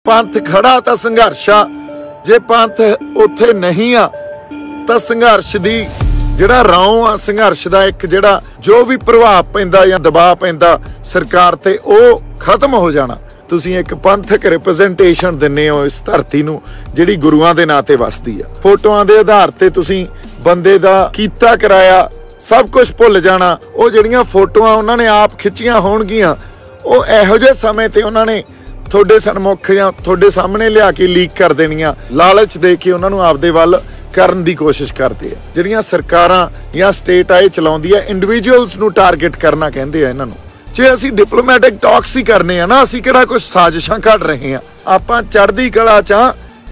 पंथ खड़ा तो संघर्ष आ, जे पंथ उत्थे नहीं आ तो संघर्ष दी जिहड़ा रौं आ, संघर्ष दा एक जिहड़ा जो भी प्रभाव पैंदा या दबाव पैंदा सरकार ते ओ खत्म हो जाना। तुसीं एक पंथक रिप्रजेंटेशन दिंदे हो इस धरती नूं जिहड़ी गुरुआं दे नां ते वसदी आ। फोटोआं दे आधार ते तुसीं बंदे दा कीता कराया सब कुछ भुल जाना। ਉਹ ਜਿਹੜੀਆਂ ਫੋਟੋਆਂ ਉਹਨਾਂ ਨੇ ਆਪ ਖਿੱਚੀਆਂ ਹੋਣਗੀਆਂ ਉਹ ਇਹੋ ਜਿਹੇ ਸਮੇਂ ਤੇ ਉਹਨਾਂ ਨੇ ਤੁਹਾਡੇ ਸਨਮੁਖ ਜਾਂ ਤੁਹਾਡੇ ਸਾਹਮਣੇ ਲਿਆ ਕੇ ਲੀਕ ਕਰ ਦੇਣੀਆਂ, ਲਾਲਚ ਦੇ ਕੇ ਉਹਨਾਂ ਨੂੰ ਆਪਦੇ ਵੱਲ ਕਰਨ ਦੀ ਕੋਸ਼ਿਸ਼ ਕਰਦੇ ਆ। ਜਿਹੜੀਆਂ ਸਰਕਾਰਾਂ ਜਾਂ ਸਟੇਟ ਆਏ ਚਲਾਉਂਦੀ ਆ, ਇੰਡੀਵਿਜੂਅਲਸ ਨੂੰ ਟਾਰਗੇਟ ਕਰਨਾ ਕਹਿੰਦੇ ਆ ਇਹਨਾਂ ਨੂੰ। ਜੇ ਅਸੀਂ ਡਿਪਲੋਮੈਟਿਕ ਟਾਕਸ ਹੀ ਕਰਨੇ ਆ ਨਾ, ਅਸੀਂ ਕਿਹੜਾ ਕੁਝ ਸਾਜ਼ਿਸ਼ਾਂ ਘੜ ਰਹੇ ਆ। ਆਪਾਂ ਚੜ੍ਹਦੀ ਕਲਾ ਚ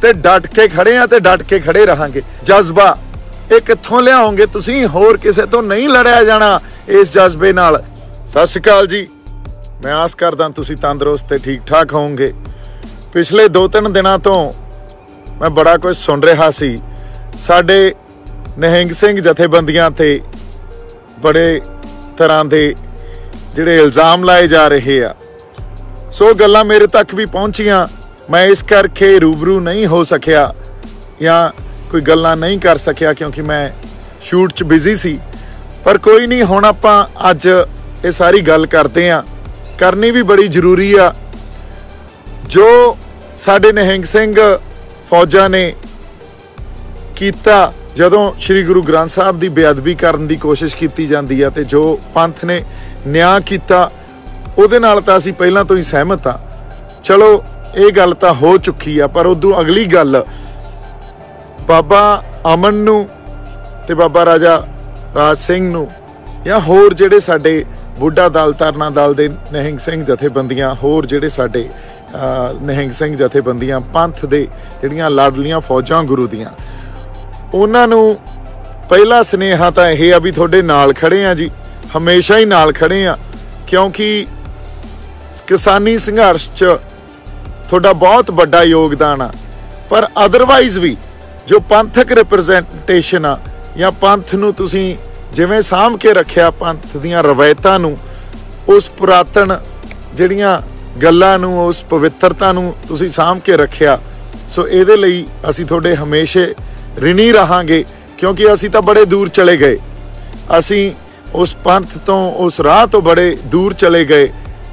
ਤੇ ਡਟ ਕੇ ਖੜੇ ਆ ਤੇ ਡਟ ਕੇ ਖੜੇ ਰਹਾਂਗੇ। ਜਜ਼ਬਾ ਇਹ ਕਿੱਥੋਂ ਲਿਆਓਗੇ ਤੁਸੀਂ? ਹੋਰ ਕਿਸੇ ਤੋਂ ਨਹੀਂ ਲੜਿਆ ਜਾਣਾ ਇਸ ਜਜ਼ਬੇ ਨਾਲ। ਸਤਿ ਸ਼੍ਰੀ ਅਕਾਲ ਜੀ, ਮੈਂ ਆਸ ਕਰਦਾ ਤੁਸੀਂ ਤੰਦਰੁਸਤ ਤੇ ਠੀਕ ਠਾਕ ਹੋਵੋਗੇ। ਪਿਛਲੇ 2-3 ਦਿਨਾਂ ਤੋਂ ਮੈਂ ਬੜਾ ਕੁਝ ਸੁਣ ਰਿਹਾ ਸੀ। ਸਾਡੇ ਨਿਹੰਗ ਸਿੰਘ ਜਥੇਬੰਦੀਆਂ ਤੇ ਬੜੇ ਤਰ੍ਹਾਂ ਦੇ ਜਿਹੜੇ ਇਲਜ਼ਾਮ ਲਾਏ ਜਾ ਰਹੇ ਆ। ਸੋ ਗੱਲਾਂ ਮੇਰੇ ਤੱਕ ਵੀ ਪਹੁੰਚੀਆਂ। ਮੈਂ ਇਸ ਕਰਕੇ ਰੂਬਰੂ ਨਹੀਂ ਹੋ ਸਕਿਆ ਜਾਂ कोई गल्लां नहीं कर सकिया क्योंकि मैं शूट च बिजी सी। पर कोई नहीं, हुण आपां अज ये सारी गल करते हैं, करनी भी बड़ी जरूरी आ। जो साडे निहंग सिंह फौजा ने कीता जदों श्री गुरु ग्रंथ साहब की बेअदबी करन दी कोशिश की जाती है, तो जो पंथ ने न्याय किया उहदे नाल तां असीं पहलां तो ही सहमत हाँ। चलो ये गल तां हो चुकी है, पर उदों अगली गल बाबा अमन नूं ते बाबा राजा राज सिंह नूं या होर जिहड़े साडे बुढ़ा दल तरना दल दे निहंग सिंह जथेबंदियां, होर जिहड़े साडे निहंग सिंह जथेबंदियां पंथ दे जिहड़ियां लाडलियां फौजां गुरु दियां, उन्हां नूं पहला सुनेहा तां इह आ भी तुहाडे नाल खड़े आ जी, हमेशा ही नाल खड़े आ। क्योंकि किसानी संघर्ष च तुहाडा बहुत वड्डा योगदान आ। पर अदरवाइज भी जो पंथक रिप्रजेंटेशन आ या पंथ नूं तुसीं जिवें साਂਭ के रखिया, पंथ दीआं रवायतां नूं, उस पुरातन जिहड़ियां गल्लां नूं, उस पवित्रता नूं तुसीं साਂਭ के रखिया। सो इहदे लई असीं तुहाडे हमेशा ऋणी रहांगे, क्योंकि असीं तां बड़े दूर चले गए। असीं उस पंथ तो, उस राह तो बड़े दूर चले गए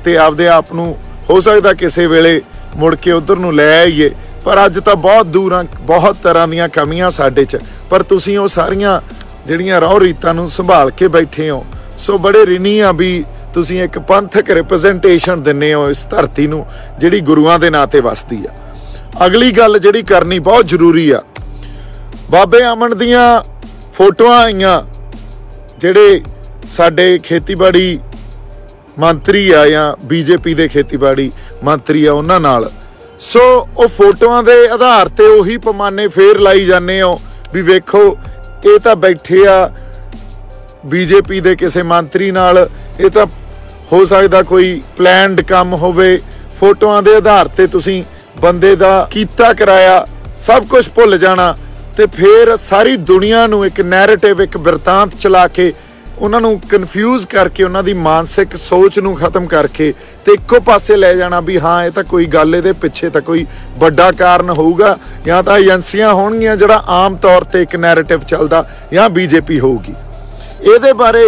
ते आपदे आप नूं हो सकदा किसे वेले मुड़ के उधर नूं लै आईए। पर अज तो बहुत दूर आ, बहुत तरह दीआं कमियां साडे च, पर तुसीं वो सारियां जिहड़ियां रौह रीतां नूं संभाल के बैठे हो। सो बड़े ऋणी आ भी तुसीं एक पंथक रिप्रजेंटेशन दिंदे हो इस धरती नूं जिहड़ी गुरुआं दे नां ते वसदी आ। अगली गल जिहड़ी करनी बहुत जरूरी आ, बाबे अमन दीआं फोटोआं आईयां जिहड़े साडे खेतीबाड़ी मंत्री आ या बीजेपी दे खेतीबाड़ी मंत्री आ उन्हां नाल। सो वो फोटोआं दे आधार ते उही पैमाने फेर लाई जाने हो भी वेखो ये तां बैठे आ बीजेपी दे किसी मंत्री नाल, ये तां हो सकदा कोई प्लैंड काम होवे। फोटोआं दे आधार ते तुसीं बंदे दा कीता कराया सब कुछ भुल जाना ते फिर सारी दुनिया नूं एक नैरेटिव, एक बिरतांत चला के उन्होंने कन्फ्यूज करके उन्होंने मानसिक सोच नूं खत्म करके ते इक्को पासे ले जाना भी हाँ ये तो कोई गल इहदे पिछे तो कोई बड़ा कारण होऊगा या तो एजेंसियां होणगियां जिहड़ा आम तौर ते एक नैरेटिव चलदा या बीजेपी होऊगी। इहदे बारे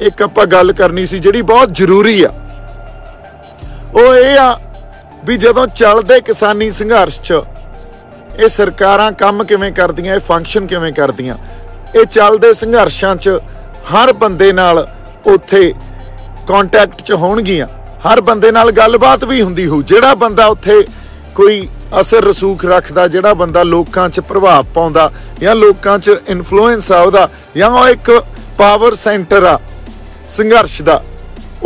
एक आपां गल करनी सी जिहड़ी बहुत जरूरी आ। ਉਹ ਇਹ ਆ ਵੀ ਜਦੋਂ ਚੱਲਦੇ ਕਿਸਾਨੀ ਸੰਘਰਸ਼ 'ਚ ਇਹ ਸਰਕਾਰਾਂ ਕੰਮ ਕਿਵੇਂ ਕਰਦੀਆਂ, ਇਹ ਫੰਕਸ਼ਨ ਕਿਵੇਂ ਕਰਦੀਆਂ। ਇਹ ਚੱਲਦੇ ਸੰਘਰਸ਼ਾਂ 'ਚ हर बंदे नाल उत्थे कॉन्टैक्ट च होणगियां, हर बंदे नाल गलबात भी हुंदी हो। जिहड़ा बंदा उत्थे कोई असर रसूख रखदा, जिहड़ा बंदा लोकां च प्रभाव पाउंदा या लोकां च इन्फ्लुएंस आ उहदा या ओह एक पावर सेंटर आ संघर्ष दा,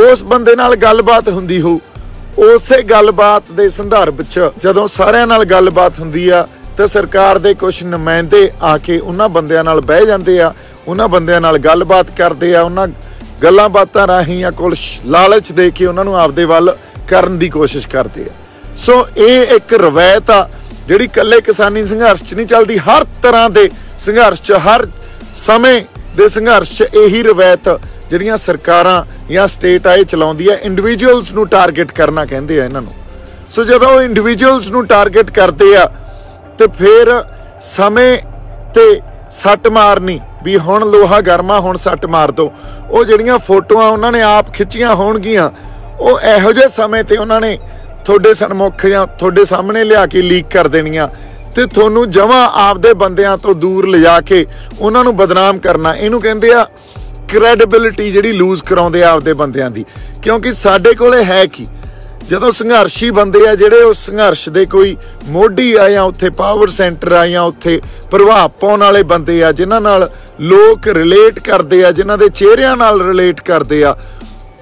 उस बंदे नाल गलबात हुंदी हो। उसे गलबात दे संदर्भ च जदों सारियां नाल गलबात हुंदी आ ते सरकार दे कुछ नुमाइंदे आके उन्हां बंदियां नाल बह जांदे आ, उन्हां बंदियां नाल गलबात करदे आ, उन्हां गल्लां बातां राहीं या कोल लालच दे के उन्हां नूं आपदे वल करन दी कोशिश करदे आ। सो ये एक रवायत आ जिहड़ी कल्ले किसानी संघर्ष च नहीं चलदी, हर तरह दे संघर्ष च, हर समय दे संघर्ष च यही रवायत जिहड़ियां सरकारां या स्टेट आए चलाउंदी है, इंडिविजुअल्स नूं टारगेट करना कहंदे आ इन्हां नूं। सो जदों इंडिविजुअल्स नूं टारगेट करते आ ते फिर समय ते सट मारनी भी हुण लोहा गर्मा हुण सट मार दो। वो जिहड़ियां फोटोआं उन्होंने आप खिच्चियां होणगियां वो इहो जिहे समय ते उन्होंने थोड़े सन्मुख जां थोड़े सामने लिया के लीक कर देनियां ते तुहानूं जमां आपदे बंदियां तो दूर लिजा के उन्हां नूं बदनाम करना। इहनूं कहंदे आ क्रैडिबिलिटी जिहड़ी लूज कराउंदे आ आपदे बंदियां दी। क्योंकि साडे कोले है की ਜਦੋਂ ਸੰਘਰਸ਼ੀ ਬੰਦੇ ਆ ਜਿਹੜੇ ਉਸ ਸੰਘਰਸ਼ ਦੇ ਕੋਈ ਮੋਢੀ ਆ ਜਾਂ ਉੱਥੇ ਪਾਵਰ ਸੈਂਟਰ ਆ ਜਾਂ ਉੱਥੇ ਪ੍ਰਭਾਵ ਪਾਉਣ ਵਾਲੇ ਬੰਦੇ ਆ ਜਿਨ੍ਹਾਂ ਨਾਲ ਲੋਕ ਰਿਲੇਟ ਕਰਦੇ ਆ ਜਿਨ੍ਹਾਂ ਦੇ ਚਿਹਰਿਆਂ ਨਾਲ ਰਿਲੇਟ ਕਰਦੇ ਆ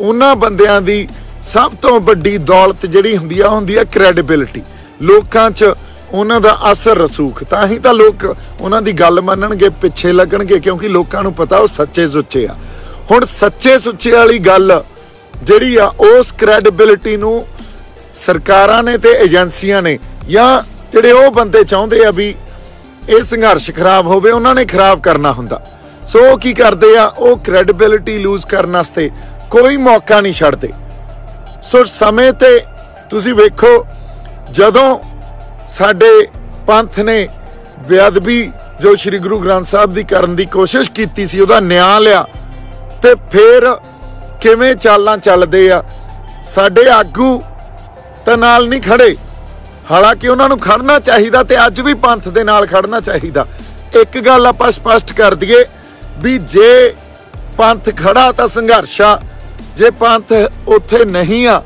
ਉਹਨਾਂ ਬੰਦਿਆਂ ਦੀ ਸਭ ਤੋਂ ਵੱਡੀ ਦੌਲਤ ਜਿਹੜੀ ਹੁੰਦੀ ਆ ਕ੍ਰੈਡੀਬਿਲਿਟੀ। ਲੋਕਾਂ 'ਚ ਉਹਨਾਂ ਦਾ ਅਸਰ ਰਸੂਖ ਤਾਂ ਹੀ ਤਾਂ ਲੋਕ ਉਹਨਾਂ ਦੀ ਗੱਲ ਮੰਨਣਗੇ ਪਿੱਛੇ ਲੱਗਣਗੇ ਕਿਉਂਕਿ ਲੋਕਾਂ ਨੂੰ ਪਤਾ ਉਹ ਸੱਚੇ ਸੁੱਚੇ ਆ। ਹੁਣ ਸੱਚੇ ਸੁੱਚੇ ਵਾਲੀ ਗੱਲ ਜਿਹੜੀ ਆ ਉਸ ਕ੍ਰੈਡੀਬਿਲਿਟੀ ਨੂੰ ਸਰਕਾਰਾਂ ਨੇ ਤੇ ਏਜੰਸੀਆਂ ਨੇ ਜਾਂ ਜਿਹੜੇ ਉਹ ਬੰਦੇ ਚਾਹੁੰਦੇ ਆ ਵੀ ਇਹ ਸੰਘਰਸ਼ ਖਰਾਬ ਹੋਵੇ ਉਹਨਾਂ ਨੇ ਖਰਾਬ ਕਰਨਾ ਹੁੰਦਾ। ਸੋ ਉਹ ਕੀ ਕਰਦੇ ਆ ਉਹ ਕ੍ਰੈਡੀਬਿਲਿਟੀ ਲੂਜ਼ ਕਰਨ ਵਾਸਤੇ ਕੋਈ ਮੌਕਾ ਨਹੀਂ ਛੱਡਦੇ। ਸੋ ਸਮੇਂ ਤੇ ਤੁਸੀਂ ਵੇਖੋ ਜਦੋਂ ਸਾਡੇ ਪੰਥ ਨੇ ਬੇਅਦਬੀ ਜੋ ਸ਼੍ਰੀ ਗੁਰੂ ਗ੍ਰੰਥ ਸਾਹਿਬ ਦੀ ਕਰਨ ਦੀ ਕੋਸ਼ਿਸ਼ ਕੀਤੀ ਸੀ ਉਹਦਾ ਨਿਆਂ ਲਿਆ ਤੇ ਫਿਰ ਕਿਵੇਂ ਚਾਲਾਂ ਚੱਲਦੇ ਆ। ਸਾਡੇ ਆਗੂ ਤਾਂ ਨਾਲ ਨਹੀਂ ਖੜੇ ਹਾਲਾਂਕਿ ਉਹਨਾਂ ਨੂੰ ਖੜਨਾ ਚਾਹੀਦਾ ਤੇ ਅੱਜ ਵੀ ਪੰਥ ਦੇ ਨਾਲ ਖੜਨਾ ਚਾਹੀਦਾ। ਇੱਕ ਗੱਲ ਆਪਾਂ ਸਪਸ਼ਟ ਕਰ ਦਈਏ ਵੀ ਜੇ ਪੰਥ ਖੜਾ ਤਾਂ ਸੰਘਰਸ਼ ਆ ਜੇ ਪੰਥ ਉੱਥੇ ਨਹੀਂ ਆ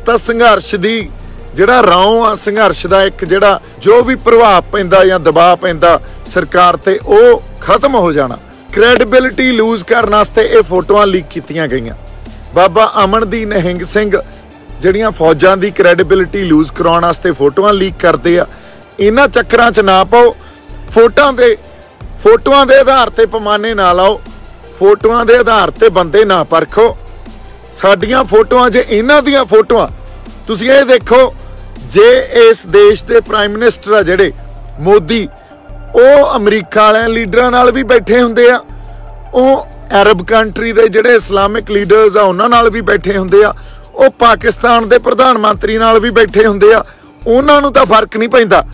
ਤਾਂ ਸੰਘਰਸ਼ ਦੀ ਜਿਹੜਾ ਰੌਂ ਆ ਸੰਘਰਸ਼ ਦਾ ਇੱਕ ਜਿਹੜਾ ਜੋ ਵੀ ਪ੍ਰਭਾਵ ਪੈਂਦਾ ਜਾਂ ਦਬਾਅ ਪੈਂਦਾ ਸਰਕਾਰ ਤੇ ਉਹ ਖਤਮ ਹੋ ਜਾਣਾ। ਕ੍ਰੈਡੀਬਿਲਿਟੀ ਲੂਜ਼ ਕਰਨ ਵਾਸਤੇ ਇਹ ਫੋਟੋਆਂ ਲੀਕ ਕੀਤੀਆਂ ਗਈਆਂ। ਬਾਬਾ ਅਮਨ ਦੀ ਨਿਹੰਗ ਸਿੰਘ ਜਿਹੜੀਆਂ ਫੌਜਾਂ ਦੀ ਕ੍ਰੈਡੀਬਿਲਿਟੀ ਲੂਜ਼ ਕਰਾਉਣ ਵਾਸਤੇ ਫੋਟੋਆਂ ਲੀਕ ਕਰਦੇ ਆ। ਇਹਨਾਂ ਚੱਕਰਾਂ 'ਚ ਨਾ ਪਾਓ। ਫੋਟੋਆਂ ਦੇ ਆਧਾਰ ਤੇ ਪੈਮਾਨੇ ਨਾ ਲਾਓ। ਫੋਟੋਆਂ ਦੇ ਆਧਾਰ ਤੇ ਬੰਦੇ ਨਾ ਪਰਖੋ। ਸਾਡੀਆਂ ਫੋਟੋਆਂ ਜੇ ਇਹਨਾਂ ਦੀਆਂ ਫੋਟੋਆਂ ਤੁਸੀਂ ਇਹ ਦੇਖੋ ਜੇ ਇਸ ਦੇਸ਼ ਦੇ ਪ੍ਰਾਈਮ ਮਿਨਿਸਟਰ ਆ ਜਿਹੜੇ ਮੋਦੀ ਉਹ ਅਮਰੀਕਾ ਵਾਲਿਆਂ ਲੀਡਰਾਂ ਨਾਲ ਵੀ ਬੈਠੇ ਹੁੰਦੇ ਆ ਉਹ ਅਰਬ ਕੰਟਰੀ ਦੇ ਜਿਹੜੇ ਇਸਲਾਮਿਕ ਲੀਡਰਸ ਆ ਉਹਨਾਂ ਨਾਲ ਵੀ ਬੈਠੇ ਹੁੰਦੇ ਆ ਉਹ ਪਾਕਿਸਤਾਨ ਦੇ ਪ੍ਰਧਾਨ ਮੰਤਰੀ ਨਾਲ ਵੀ ਬੈਠੇ ਹੁੰਦੇ ਆ ਉਹਨਾਂ ਨੂੰ ਤਾਂ ਫਰਕ ਨਹੀਂ ਪੈਂਦਾ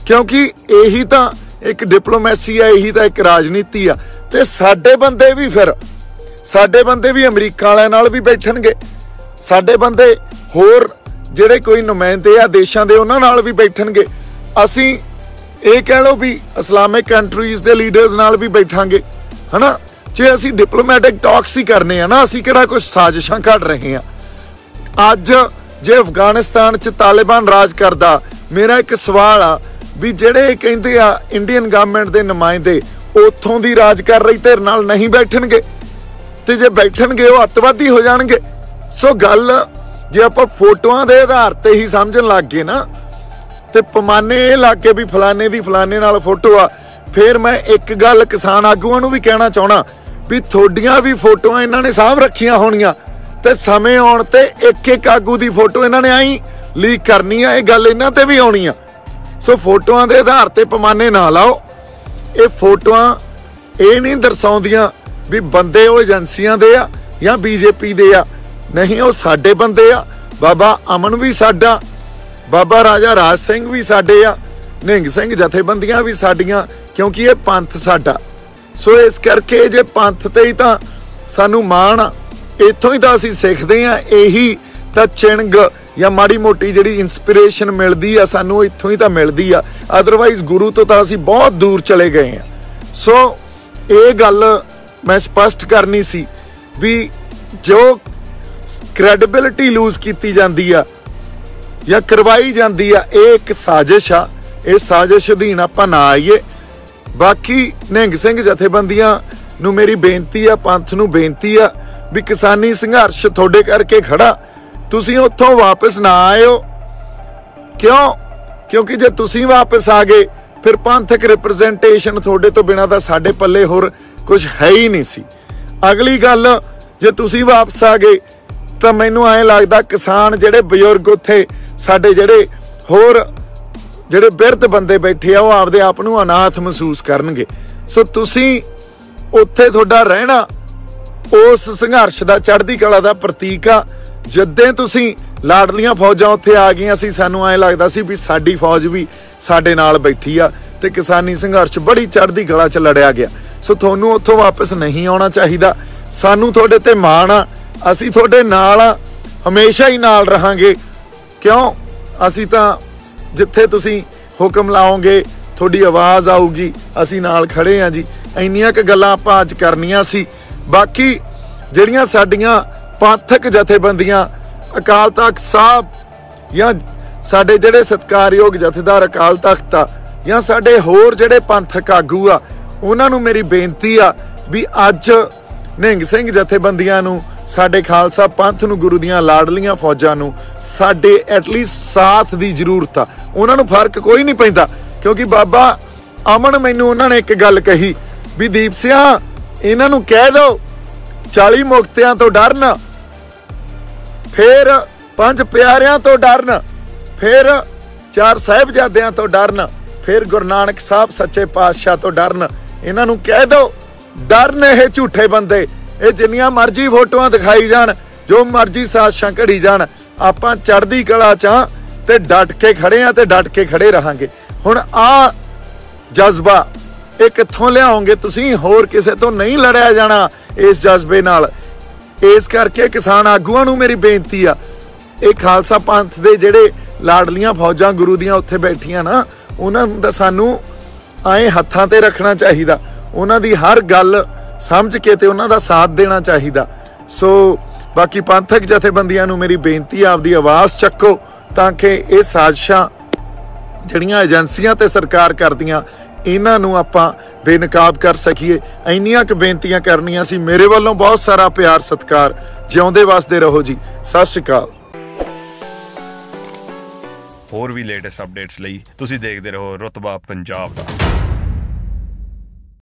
ਕਿਉਂਕਿ ਇਹੀ ਤਾਂ ਇੱਕ ਡਿਪਲੋਮੈਸੀ ਆ ਇਹੀ ਤਾਂ ਇੱਕ ਰਾਜਨੀਤੀ ਆ। ਤੇ ਸਾਡੇ ਬੰਦੇ ਵੀ ਅਮਰੀਕਾ ਵਾਲਿਆਂ ਨਾਲ ਵੀ ਬੈਠਣਗੇ। ਸਾਡੇ ਬੰਦੇ ਹੋਰ ਜਿਹੜੇ ਕੋਈ ਨੁਮਾਇੰਦੇ ਆ ਦੇਸ਼ਾਂ ਦੇ ਉਹਨਾਂ ਨਾਲ ਵੀ ਬੈਠਣਗੇ। ਅਸੀਂ ਇਹ ਕਹਿ ਲਓ ਵੀ ਇਸਲਾਮਿਕ ਕੰਟਰੀਜ਼ ਦੇ ਲੀਡਰਸ ਨਾਲ ਵੀ ਬੈਠਾਂਗੇ ਹਨਾ। ਜੇ ਅਸੀਂ ਡਿਪਲੋਮੈਟਿਕ ਟਾਕਸ ਹੀ ਕਰਨੇ ਆ ਨਾ ਅਸੀਂ ਕਿਹੜਾ ਕੁਝ ਸਾਜ਼ਿਸ਼ਾਂ ਘੜ ਰਹੇ ਆ। ਅੱਜ ਜੇ ਅਫਗਾਨਿਸਤਾਨ 'ਚ ਤਾਲਿਬਾਨ ਰਾਜ ਕਰਦਾ ਮੇਰਾ ਇੱਕ ਸਵਾਲ ਆ ਵੀ ਜਿਹੜੇ ਕਹਿੰਦੇ ਆ ਇੰਡੀਅਨ ਗਵਰਨਮੈਂਟ ਦੇ ਨੁਮਾਇੰਦੇ ਉੱਥੋਂ ਦੀ ਰਾਜ ਕਰ ਰਹੀ ਧਿਰ ਨਾਲ ਨਹੀਂ ਬੈਠਣਗੇ ਤੇ ਜੇ ਬੈਠਣਗੇ ਉਹ ਅੱਤਵਾਦੀ ਹੋ ਜਾਣਗੇ। ਸੋ ਗੱਲ ਜੇ ਆਪਾਂ ਫੋਟੋਆਂ ਦੇ ਆਧਾਰ ਤੇ ਹੀ ਸਮਝਣ ਲੱਗ ਗਏ ਨਾ ਤੇ ਪੈਮਾਨੇ ਇਹ ਲੱਗ ਕੇ ਵੀ ਫਲਾਣੇ ਦੀ ਫਲਾਣੇ ਨਾਲ ਫੋਟੋ ਆ। ਫਿਰ ਮੈਂ ਇੱਕ ਗੱਲ ਕਿਸਾਨ ਆਗੂਆਂ ਨੂੰ ਵੀ ਕਹਿਣਾ ਚਾਹਣਾ ਵੀ ਤੁਹਾਡੀਆਂ ਵੀ ਫੋਟੋਆਂ ਇਹਨਾਂ ਨੇ ਸਾਂਭ ਰੱਖੀਆਂ ਹੋਣੀਆਂ ਤੇ ਸਮੇਂ ਆਉਣ ਤੇ ਇੱਕ ਆਗੂ ਦੀ ਫੋਟੋ ਇਹਨਾਂ ਨੇ ਆਈ ਲੀਕ ਕਰਨੀ ਆ। ਇਹ ਗੱਲ ਇਹਨਾਂ ਤੇ ਵੀ ਆਉਣੀ ਆ। ਸੋ ਫੋਟੋਆਂ ਦੇ ਆਧਾਰ ਤੇ ਪੈਮਾਨੇ ਨਾ ਲਾਓ। ਇਹ ਫੋਟੋਆਂ ਇਹ ਨਹੀਂ ਦਰਸਾਉਂਦੀਆਂ ਵੀ ਬੰਦੇ ਉਹ ਏਜੰਸੀਆਂ ਦੇ ਆ ਜਾਂ ਬੀਜੇਪੀ ਦੇ ਆ ਨਹੀਂ ਉਹ ਸਾਡੇ ਬੰਦੇ ਆ। ਬਾਬਾ ਅਮਨ ਵੀ ਸਾਡਾ ਬਾਬਾ ਰਾਜਾ ਰਾਜ ਸਿੰਘ ਵੀ ਸਾਡੇ ਆ ਨਿਹੰਗ ਸਿੰਘ ਜਥੇਬੰਦੀਆਂ ਵੀ ਸਾਡੀਆਂ ਕਿਉਂਕਿ ਇਹ ਪੰਥ ਸਾਡਾ। ਸੋ ਇਸ ਕਰਕੇ ਜੇ ਪੰਥ ਤੇ ਹੀ ਤਾਂ ਸਾਨੂੰ ਮਾਣ ਆ ਇੱਥੋਂ ਹੀ ਤਾਂ ਅਸੀਂ ਸਿੱਖਦੇ ਆ। ਇਹੀ ਤਾਂ ਚਿੰਗ ਜਾਂ ਮਾੜੀ ਮੋਟੀ ਜਿਹੜੀ ਇਨਸਪੀਰੇਸ਼ਨ ਮਿਲਦੀ ਆ ਸਾਨੂੰ ਇੱਥੋਂ ਹੀ ਤਾਂ ਮਿਲਦੀ ਆ। ਅਦਰਵਾਈਜ਼ ਗੁਰੂ ਤੋਂ ਤਾਂ ਅਸੀਂ ਬਹੁਤ ਦੂਰ ਚਲੇ ਗਏ ਆ। ਸੋ ਇਹ ਗੱਲ ਮੈਂ ਸਪਸ਼ਟ ਕਰਨੀ ਸੀ ਵੀ ਜੋ ਕ੍ਰੈਡੀਬਿਲਿਟੀ ਲੂਜ਼ ਕੀਤੀ ਜਾਂਦੀ ਆ ਜਾਂ ਕਰਵਾਈ ਜਾਂਦੀ ਆ ਇਹ ਇੱਕ ਸਾਜ਼ਿਸ਼ ਆ। ਇਹ ਸਾਜ਼ਿਸ਼ ਅਧੀਨ ਆਪਾਂ ਨਾ ਆਈਏ। ਬਾਕੀ ਨਿਹੰਗ ਸਿੰਘ ਜਥੇਬੰਦੀਆਂ ਨੂੰ ਮੇਰੀ ਬੇਨਤੀ ਆ ਪੰਥ ਨੂੰ ਬੇਨਤੀ ਆ ਵੀ ਕਿਸਾਨੀ ਸੰਘਰਸ਼ ਤੁਹਾਡੇ ਕਰਕੇ ਖੜਾ ਤੁਸੀਂ ਉੱਥੋਂ ਵਾਪਸ ਨਾ ਆਇਓ। ਕਿਉਂਕਿ ਜੇ ਤੁਸੀਂ ਵਾਪਸ ਆ ਗਏ ਫਿਰ ਪੰਥਕ ਰਿਪਰੈਜ਼ੈਂਟੇਸ਼ਨ ਤੁਹਾਡੇ ਤੋਂ ਬਿਨਾਂ ਤਾਂ ਸਾਡੇ ਪੱਲੇ ਹੋਰ ਕੁਝ ਹੈ ਹੀ ਨਹੀਂ ਸੀ। ਅਗਲੀ ਗੱਲ ਜੇ ਤੁਸੀਂ ਵਾਪਸ ਆ ਗਏ ਤਾਂ ਮੈਨੂੰ ਐਂ ਲੱਗਦਾ ਕਿਸਾਨ ਜਿਹੜੇ ਬਜ਼ੁਰਗ ਉੱਥੇ ਸਾਡੇ ਜਿਹੜੇ ਹੋਰ ਜਿਹੜੇ ਬਿਰਧ ਬੰਦੇ ਬੈਠੇ ਆ ਉਹ ਆਪਦੇ ਆਪ ਨੂੰ ਅਨਾਥ ਮਹਿਸੂਸ ਕਰਨਗੇ। ਸੋ ਤੁਸੀਂ ਉੱਥੇ ਤੁਹਾਡਾ ਰਹਿਣਾ ਉਸ ਸੰਘਰਸ਼ ਦਾ ਚੜ੍ਹਦੀ ਕਲਾ ਦਾ ਪ੍ਰਤੀਕ ਆ। ਜਦੋਂ ਤੁਸੀਂ ਲਾਡਲੀਆਂ ਫੌਜਾਂ ਉੱਥੇ ਆ ਗਈਆਂ ਸੀ, ਸਾਨੂੰ ਐਂ ਲੱਗਦਾ ਸੀ ਵੀ ਸਾਡੀ ਫੌਜ ਵੀ ਸਾਡੇ ਨਾਲ ਬੈਠੀ ਆ ਤੇ ਕਿਸਾਨੀ ਸੰਘਰਸ਼ ਬੜੀ ਚੜ੍ਹਦੀ ਕਲਾ 'ਚ ਲੜਿਆ ਗਿਆ। ਸੋ ਤੁਹਾਨੂੰ ਉੱਥੋਂ ਵਾਪਸ ਨਹੀਂ ਆਉਣਾ ਚਾਹੀਦਾ। ਸਾਨੂੰ ਤੁਹਾਡੇ ਤੇ ਮਾਣ ਆ, ਅਸੀਂ ਤੁਹਾਡੇ ਨਾਲ ਆ, ਹਮੇਸ਼ਾ ਹੀ ਨਾਲ ਰਹਾਂਗੇ। ਕਿਉਂ? ਅਸੀਂ ਤਾਂ ਜਿੱਥੇ ਤੁਸੀਂ ਹੁਕਮ ਲਾਓਗੇ ਤੁਹਾਡੀ ਆਵਾਜ਼ ਆਊਗੀ, ਅਸੀਂ ਨਾਲ ਖੜੇ ਆ ਜੀ। ਇੰਨੀਆਂ ਕੁ ਗੱਲਾਂ ਆਪਾਂ ਅੱਜ ਕਰਨੀਆਂ ਸੀ। ਬਾਕੀ ਜਿਹੜੀਆਂ ਸਾਡੀਆਂ ਪੰਥਕ ਜਥੇਬੰਦੀਆਂ, ਅਕਾਲ ਤਖਤ ਸਾਹਿਬ ਜਾਂ ਸਾਡੇ ਜਿਹੜੇ ਸਤਿਕਾਰਯੋਗ ਜਥੇਦਾਰ ਅਕਾਲ ਤਖਤ ਆ ਜਾਂ ਸਾਡੇ ਹੋਰ ਜਿਹੜੇ ਪੰਥਕ ਆਗੂ ਆ, ਉਹਨਾਂ ਨੂੰ ਮੇਰੀ ਬੇਨਤੀ ਆ ਵੀ ਅੱਜ ਨਿਹੰਗ ਸਿੰਘ ਜਥੇਬੰਦੀਆਂ ਨੂੰ, ਸਾਡੇ ਖਾਲਸਾ ਪੰਥ ਨੂੰ, ਗੁਰੂ ਦੀਆਂ ਲਾਡਲੀਆਂ ਫੌਜਾਂ ਨੂੰ ਸਾਡੇ ਐਟਲੀਸਟ ਸਾਥ ਦੀ ਜ਼ਰੂਰਤ ਆ। ਉਹਨਾਂ ਨੂੰ ਫਰਕ ਕੋਈ ਨਹੀਂ ਪੈਂਦਾ, ਕਿਉਂਕਿ ਬਾਬਾ ਅਮਨ ਮੈਨੂੰ ਉਹਨਾਂ ਨੇ ਇੱਕ ਗੱਲ ਕਹੀ ਵੀ ਦੀਪ ਸਿਆ ਇਹਨਾਂ ਨੂੰ ਕਹਿ ਦਿਓ 40 ਮੁਕਤਿਆਂ ਤੋਂ ਡਰਨ, ਫਿਰ 5 ਪਿਆਰਿਆਂ ਤੋਂ ਡਰਨ, ਫਿਰ 4 ਸਾਹਿਬਜ਼ਾਦਿਆਂ ਤੋਂ ਡਰਨ, ਫਿਰ ਗੁਰੂ ਨਾਨਕ ਸਾਹਿਬ ਸੱਚੇ ਪਾਤਸ਼ਾਹ ਤੋਂ ਡਰਨ। ਇਹਨਾਂ ਨੂੰ ਕਹਿ ਦਿਓ ਡਰਨ ਇਹ ਝੂਠੇ ਬੰਦੇ। ਇਹ ਜਿੰਨੀਆਂ ਮਰਜ਼ੀ ਫੋਟੋਆਂ ਦਿਖਾਈ ਜਾਣ, ਜੋ ਮਰਜ਼ੀ ਸਾਜ਼ਿਸ਼ਾਂ ਘੜੀ ਜਾਣ, ਆਪਾਂ ਚੜ੍ਹਦੀ ਕਲਾ 'ਚ ਆਂ ਤੇ ਡਟ ਕੇ ਖੜੇ ਆ ਤੇ ਡਟ ਕੇ ਖੜੇ ਰਹਾਂਗੇ। ਹੁਣ ਆ ਜਜ਼ਬਾ ਇਹ ਕਿੱਥੋਂ ਲਿਆਓਗੇ ਤੁਸੀਂ? ਹੋਰ ਕਿਸੇ ਤੋਂ ਨਹੀਂ ਲੜਿਆ ਜਾਣਾ ਇਸ ਜਜ਼ਬੇ ਨਾਲ। ਇਸ ਕਰਕੇ ਕਿਸਾਨ ਆਗੂਆਂ ਨੂੰ ਮੇਰੀ ਬੇਨਤੀ ਆ, ਇਹ ਖਾਲਸਾ ਪੰਥ ਦੇ ਜਿਹੜੇ ਲਾਡਲੀਆਂ ਫੌਜਾਂ ਗੁਰੂ ਦੀਆਂ ਉੱਥੇ ਬੈਠੀਆਂ ਨਾ, ਉਹਨਾਂ ਦਾ ਸਾਨੂੰ ਐਂ ਹੱਥਾਂ ਤੇ ਰੱਖਣਾ ਚਾਹੀਦਾ, ਉਹਨਾਂ ਦੀ ਹਰ ਗੱਲ ਸਮਝ ਕੇ ਤੇ ਉਹਨਾਂ ਦਾ ਸਾਥ ਦੇਣਾ ਚਾਹੀਦਾ। ਸੋ ਬਾਕੀ ਪੰਥਕ ਜਥੇਬੰਦੀਆਂ ਨੂੰ ਮੇਰੀ ਬੇਨਤੀ ਆ, ਆਪਦੀ ਆਵਾਜ਼ ਚੱਕੋ ਤਾਂ ਕਿ ਇਹ ਸਾਜ਼ਿਸ਼ਾਂ ਜਿਹੜੀਆਂ ਏਜੰਸੀਆਂ ਤੇ ਸਰਕਾਰ ਕਰਦੀਆਂ, ਇਹਨਾਂ ਨੂੰ ਆਪਾਂ ਬੇਨਕਾਬ ਕਰ ਸਕੀਏ। ਇੰਨੀਆਂ ਕੁ ਬੇਨਤੀਆਂ ਕਰਨੀਆਂ ਸੀ। ਮੇਰੇ ਵੱਲੋਂ ਬਹੁਤ ਸਾਰਾ ਪਿਆਰ ਸਤਿਕਾਰ। ਜਿਉਂਦੇ ਵਸਦੇ ਰਹੋ ਜੀ। ਸਤਿ ਸ਼੍ਰੀ ਅਕਾਲ। ਹੋਰ ਵੀ ਲੇਟੈਸਟ ਅਪਡੇਟਸ ਲਈ ਤੁਸੀਂ ਦੇਖਦੇ ਰਹੋ ਰੁਤਬਾ ਪੰਜਾਬ ਦਾ।